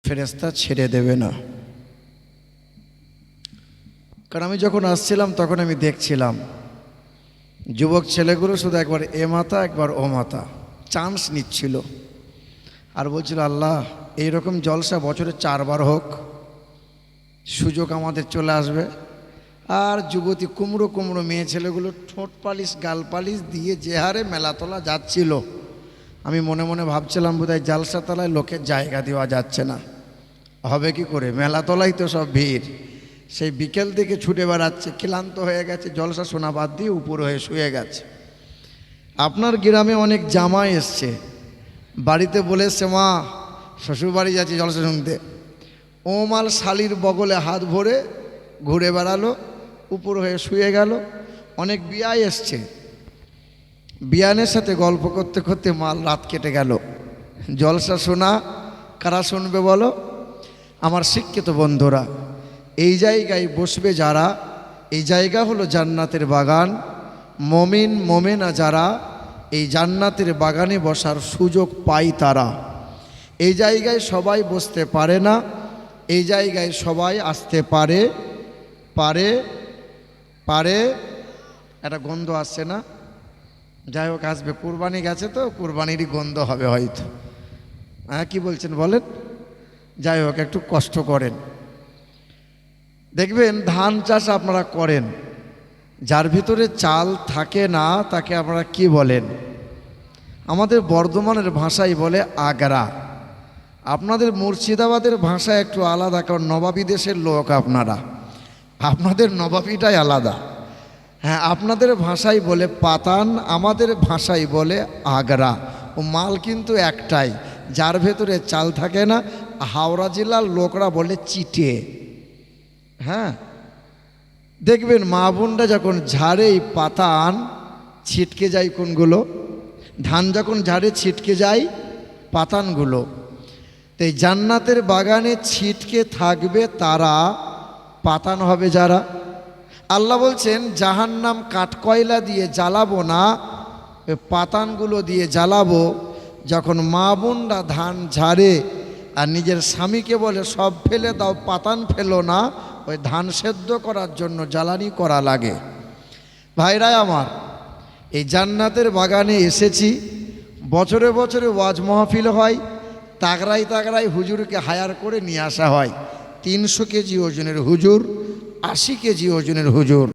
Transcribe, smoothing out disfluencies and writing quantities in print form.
ফেরেশতা ছেড়ে দেবে না। কারণ আমি যখন আসছিলাম তখন আমি দেখছিলাম যুবক ছেলেগুলো শুধু একবার এ মাথা একবার ও মাথা চান্স নিচ্ছিল আর বলছিল, আল্লাহ এইরকম জলসা বছরে 4 বার হোক, সুযোগ আমাদের চলে আসবে। আর যুবতী কুমড়ো কুমড়ো মেয়ে ছেলেগুলো ঠোঁট পালিশ গাল পালিশ দিয়ে যে হারে মেলাতলা যাচ্ছিল, আমি মনে মনে ভাবছিলাম বোধহয় জালসা তলায় লোকের জায়গা দেওয়া যাচ্ছে না, হবে কি করে, মেলাতলাই তো সব ভিড়। সেই বিকেল থেকে ছুটে বেড়াচ্ছে, ক্লান্ত হয়ে গেছে, জলসা শোনা বাদ দিয়ে উপর হয়ে শুয়ে গেছে। আপনার গ্রামে অনেক জামাই এসছে, বাড়িতে বলে এসছে, মা শ্বশুর বাড়ি যাচ্ছে জলসা শুনতে, ও মাল শালির বগলে হাত ভরে ঘুরে বেড়ালো, উপর হয়ে শুয়ে গেল। অনেক বিয়াই এসছে, বিয়ানের সাথে গল্প করতে করতে মাল রাত কেটে গেল। জলসা শোনা কারা শুনবে বলো? আমার শিক্ষিত বন্ধুরা, এই জায়গায় বসবে যারা, এই জায়গা হলো জান্নাতের বাগান। মমিন মমেনা যারা এই জান্নাতের বাগানে বসার সুযোগ পায় তারা। এই জায়গায় সবাই বসতে পারে না, এই জায়গায় সবাই আসতে পারে পারে পারে একটা গন্ধ আসছে না? যাই হোক, আসবে, কুরবানি গেছে তো কুরবানিরই গন্ধ হবে হয়তো। হ্যাঁ, কি বলছেন বলেন? যাই হোক, একটু কষ্ট করেন। দেখবেন ধান চাষ আপনারা করেন, যার ভিতরে চাল থাকে না তাকে আপনারা কি বলেন? আমাদের বর্ধমানের ভাষায় বলে আগরা। আপনাদের মুর্শিদাবাদের ভাষা একটু আলাদা, কারণ নবাবী দেশের লোক আপনারা, আপনাদের নবাবীটাই আলাদা। হ্যাঁ, আপনাদের ভাষায় বলে পাতান, আমাদের ভাষায় বলে আগরা। ও মাল কিন্তু একটাই, যার ভেতরে চাল থাকে না। হাওড়া জেলার লোকরা বলে চিটে। হ্যাঁ, দেখবেন মা বোনরা যখন ঝাড়ে এই পাতান ছিটকে যায় কোনগুলো, ধান যখন ঝাড়ে ছিটকে যায় পাতানগুলো। তো এই জান্নাতের বাগানে ছিটকে থাকবে তারা, পাতান হবে যারা। আল্লাহ বলছেন জাহান্নাম কাঠকয়লা দিয়ে জ্বালাবো না, পাতানগুলো দিয়ে জ্বালাবো। যখন মা বোনরা ধান ঝাড়ে আর নিজের স্বামীকে বলে সব ফেলে দাও, পাতান ফেলো না, ওই ধান সেদ্ধ করার জন্য জ্বালানি করা লাগে। ভাইরা আমার, এই জান্নাতের বাগানে এসেছি, বছরে বছরে ওয়াজ মাহফিল হয়, তাগড়াই তাগড়াই হুজুরকে হায়ার করে নিয়ে আসা হয়। 300 কেজি ওজনের হুজুর, 80 কেজি ওজনের হুজুর।